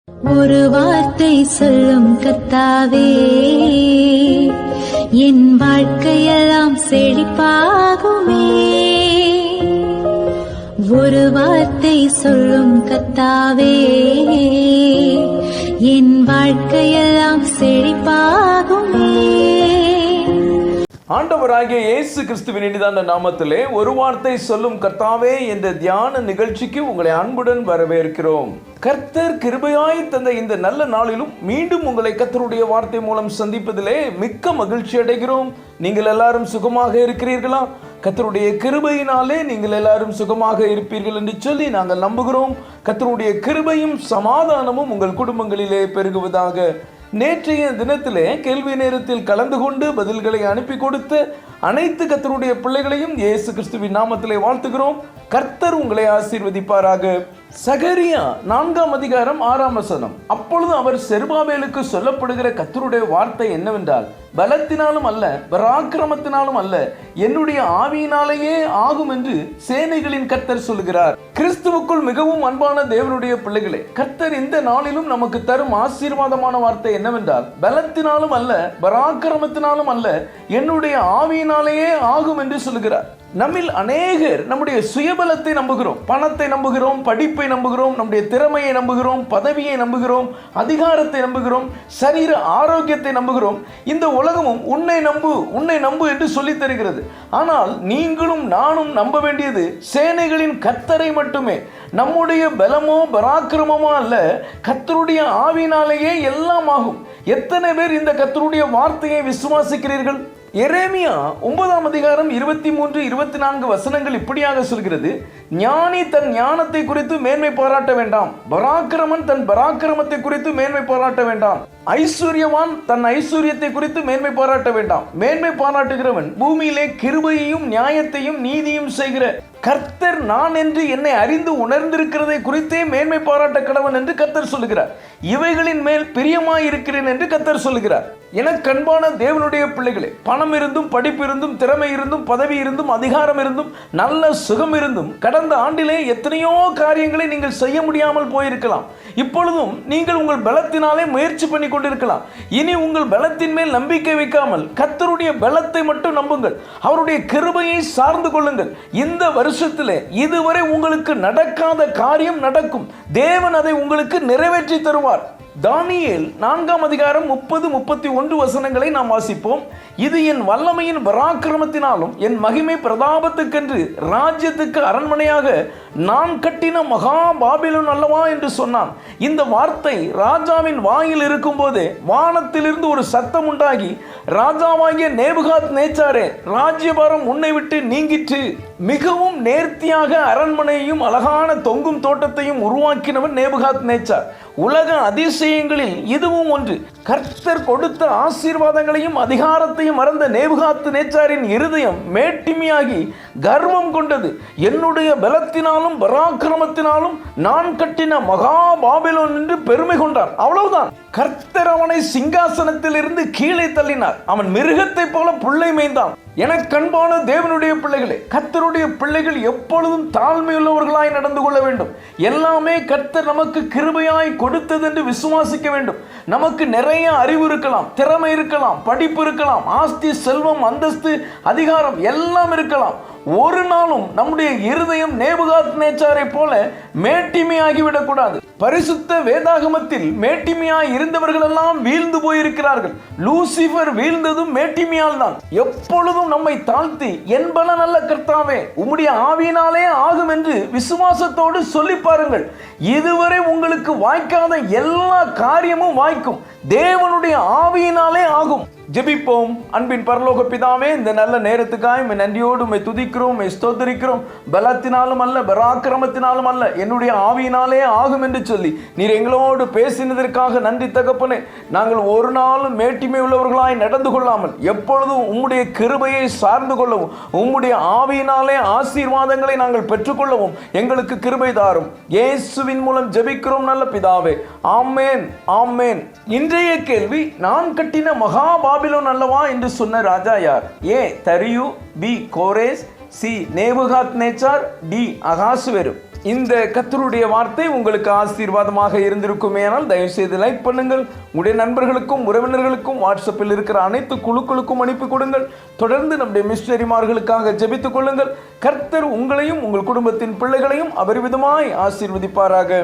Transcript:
ஒரு வார்த்தை சொல்லும் கர்த்தாவே, என் வாழ்க்கையெல்லாம் செழிப்பாகுமே. ஒரு வார்த்தை சொல்லும் கர்த்தாவே, என் வாழ்க்கையெல்லாம் செழிப்பாகுமே. ஆண்டவராகிய இயேசு கிறிஸ்துவின் இனிதான நாமத்திலே ஒரு வார்த்தை சொல்லும் கர்த்தாவே என்ற தியான நிகழ்ச்சிக்கு உங்களை அன்புடன் வரவேற்கிறோம். கர்த்தர் கிருபையாய் தந்த இந்த நல்ல நாளிலும் மீண்டும் உங்களை கர்த்தருடைய வார்த்தை மூலம் சந்திப்பதிலே மிக்க மகிழ்ச்சி அடைகிறோம். நீங்கள் எல்லாரும் சுகமாக இருக்கிறீர்களா? கர்த்தருடைய கிருபையினாலே நீங்கள் எல்லாரும் சுகமாக இருப்பீர்கள் என்று சொல்லி நாங்கள் நம்புகிறோம். கர்த்தருடைய கிருபையும் சமாதானமும் உங்கள் குடும்பங்களிலே பெருகுவதாக. நேற்றைய தினத்திலே கேள்வி நேரத்தில் கலந்து கொண்டு பதில்களை அனுப்பி கொடுத்த அனைத்து கர்த்தருடைய பிள்ளைகளையும் இயேசு கிறிஸ்துவின் நாமத்திலே வாழ்த்துகிறோம். கர்த்தர் உங்களை ஆசீர்வதிப்பாராக. சகரியா 4ஆம் அதிகாரம் 6ஆம் வசனம். அப்பொழுது அவர் செருபாபேலுக்கு சொல்லப்படுகிற கர்த்தருடைய வார்த்தை என்னவென்றால், பலத்தினாலும் அல்ல, பராக்கிரமத்தினாலும் அல்ல, என்னுடைய ஆவியினாலேயே ஆகும் என்று சேனைகளின் கர்த்தர் சொல்கிறார். கிறிஸ்துவுக்குள் மிகவும் அன்பான தேவனுடைய பிள்ளைகளே, கர்த்தர் இந்த நாளிலும் நமக்கு தரும் ஆசீர்வாதமான வார்த்தை என்னவென்றால், பலத்தினாலும் அல்ல, பராக்கிரமத்தினாலும் அல்ல, என்னுடைய ஆவியினாலேயே ஆகும் என்று சொல்கிறார். நம்மில் அநேகர் நம்முடைய சுயபலத்தை நம்புகிறோம், பணத்தை நம்புகிறோம், படிப்பை நம்புகிறோம், நம்முடைய திறமையை நம்புகிறோம், பதவியை நம்புகிறோம், அதிகாரத்தை நம்புகிறோம், சரீர ஆரோக்கியத்தை நம்புகிறோம். இந்த உலகமும் உன்னை நம்பு என்று சொல்லி தருகிறது. ஆனால் நீங்களும் நானும் நம்ப வேண்டியது சேனைகளின் கர்த்தரை மட்டுமே. நம்முடைய பலமோ பராக்கிரமமோ அல்ல, கர்த்தருடைய ஆவியினாலேயே எல்லாம் ஆகும். எத்தனை பேர் இந்த கர்த்தருடைய வார்த்தையை விசுவாசிக்கிறீர்கள்? எரேமியா 9ஆம் அதிகாரம் 23-24 வசனங்கள் இப்படியாக சொல்கிறது, ஞானி தன் ஞானத்தை குறித்து மேன்மை பாராட்ட வேண்டாம், பராக்கிரமன் தன் பராக்கிரமத்தை குறித்து மேன்மை பாராட்ட வேண்டாம், ஐஸ்வர்யவான் தன் ஐஸ்வர்யத்தை குறித்து மேன்மை பாராட்ட வேண்டாம். மேன்மை பாராட்டுகிறவன் பூமியிலே கிருபையையும் நியாயத்தையும் நீதியும் செய்கிற கர்த்தர் நான் என்று என்னை அறிந்து உணர்ந்திருக்கிறதை குறித்தே மேன்மை பாராட்ட கடவன் என்று கர்த்தர் சொல்லுகிறார். இவைகளின் மேல் பிரியமாய் இருக்கிறேன் என்று கர்த்தர் சொல்லுகிறார். எனக்கு அன்பான தேவனுடைய பிள்ளைகளே, பணம் இருந்தும், படிப்பு இருந்தும், திறமை இருந்தும், பதவி இருந்தும், அதிகாரம் இருந்தும், நல்ல சுகம் இருந்தும், கடந்த ஆண்டிலே எத்தனையோ காரியங்களை நீங்கள் செய்ய முடியாமல் போயிருக்கலாம். இப்பொழுதும் நீங்கள் உங்கள் பலத்தினாலே முயற்சி பண்ணி கொண்டிருக்கலாம். இனி உங்கள் பலத்தின் மேல் நம்பிக்கை வைக்காமல் கர்த்தருடைய பலத்தை மட்டும் நம்புங்கள். அவருடைய கிருபையை சார்ந்து கொள்ளுங்கள். இந்த வருஷத்திலே இதுவரை உங்களுக்கு நடக்காத காரியம் நடக்கும். தேவன் அதை உங்களுக்கு நிறைவேற்றி தருவார். தானியேல் 4ஆம் அதிகாரம் 30-31 வசனங்களை நாம் வாசிப்போம். இது என் வல்லமையின் பராக்கிரமத்தினாலும் என் மகிமை பிரதாபத்துக்கென்று ராஜ்யத்துக்கு அரண்மனையாக நான் கட்டின மகா பாபிலோன் அல்லவா என்று சொன்னான். இந்த வார்த்தை ராஜாவின் வாயில் இருக்கும் போதே வானத்திலிருந்து ஒரு சத்தம் உண்டாகி, ராஜாவாகிய நேபுகாத் நேச்சாரே, ராஜ்யபாரம் உன்னை விட்டு நீங்கிற்று. மிகவும் நேர்த்தியாக அரண்மனையையும் அழகான தொங்கும் தோட்டத்தையும் உருவாக்கினவன் நேபுகாத் நேச்சார். உலக அதிசயங்களில் இதுவும் ஒன்று. கர்த்தர் கொடுத்த ஆசீர்வாதங்களையும் அதிகாரத்தையும் மறந்த நேபுகாத் நேச்சாரின் இருதயம் மேட்டிமையாகி கர்வம் கொண்டது. என்னுடைய பலத்தினாலும் பராக்கிரமத்தினாலும் நான் கட்டின மகா பாபிலோன் என்று பெருமை கொண்டான். அவ்வளவுதான். கர்த்தர் அவனை சிங்காசனத்தில் இருந்து கீழே தள்ளினார். அவன் மிருகத்தை போல புல்லை மேய்ந்தான். எனக்கு அன்பான தேவனுடைய பிள்ளைகளே, கர்த்தருடைய பிள்ளைகள் எப்பொழுதும் தாழ்மையுள்ளவர்களாய் நடந்து கொள்ள வேண்டும். எல்லாமே கர்த்தர் நமக்கு கிருபையாய் கொடுத்தது என்று விசுவாசிக்க வேண்டும். நமக்கு நிறைய அறிவு இருக்கலாம், திறமை இருக்கலாம், படிப்பு இருக்கலாம், ஆஸ்தி, செல்வம், அந்தஸ்து, அதிகாரம் எல்லாம் இருக்கலாம். ஒரு நாளும் நம்முடைய இருதயம் நேபுகாத் நேச்சாரை போல மேட்டிமையாகிவிடக் கூடாது. பரிசுத்த வேதாகமத்தில் மேட்டிமையாய் இருந்தவர்கள் எல்லாம் வீழ்ந்து போயிருக்கிறார்கள். லூசிபர் வீழ்ந்ததும் மேட்டிமையால் தான். எப்பொழுதும் நம்மை தாழ்த்தி, என் பலன் அல்ல கர்த்தாவே, உம்முடைய ஆவியினாலே ஆகும் என்று விசுவாசத்தோடு சொல்லி பாருங்கள். இதுவரை உங்களுக்கு வாய்க்காத எல்லா காரியமும் வாய்க்கும். தேவனுடைய ஆவியினாலே ஆகும். ஜெபிப்போம். அன்பின் பரலோக பிதாவே, இந்த நல்ல நேரத்துக்காய் நன்றியோடு உம்மை துதிக்கிறோம், ஸ்தோத்திரிக்கிறோம். பலத்தினாலும் அல்ல, பராக்கிரமத்தினாலும் அல்ல, என்னுடைய ஆவியினாலே ஆகும் என்று சொல்லி நீர் எங்களோடு பேசினதற்காக நன்றி தகப்பனே. நாங்கள் ஒரு நாளும் மேட்டிமை உள்ளவர்களாய் நடந்து கொள்ளாமல் எப்பொழுதும் உம்முடைய கிருபையை சார்ந்து கொள்ளவும், உம்முடைய ஆவியினாலே ஆசீர்வாதங்களை நாங்கள் பெற்றுக்கொள்ளவும் எங்களுக்கு கிருபை தாரும். இயேசுவின் மூலம் ஜெபிக்கிறோம் நல்ல பிதாவே, ஆமேன், ஆமேன். இன்றைய கேள்வி, நான் கட்டின மகா பாபிலோன் அல்லவா என்று சொன்ன ராஜா யார்? ஏ தரியு, பி கோரேஸ், சி நேபுகாத் நேச்சார், டி அகாசுவேரு. இந்த கர்த்தருடைய வார்த்தை உங்களுக்கு ஆசீர்வாதமாக இருந்திருக்குமே, ஆனால் தயவு செய்து லைக் பண்ணுங்கள். உங்களுடைய நண்பர்களுக்கும் உறவினர்களுக்கும் வாட்ஸ்அப்பில் இருக்கிற அனைத்து குழுக்களுக்கும் அனுப்பி கொடுங்கள். தொடர்ந்து நம்முடைய மிஷனரிமார்களுக்காக ஜெபித்துக் கொள்ளுங்கள். கர்த்தர் உங்களையும் உங்கள் குடும்பத்தின் பிள்ளைகளையும் அபரிவிதமாய் ஆசீர்வதிப்பாராக.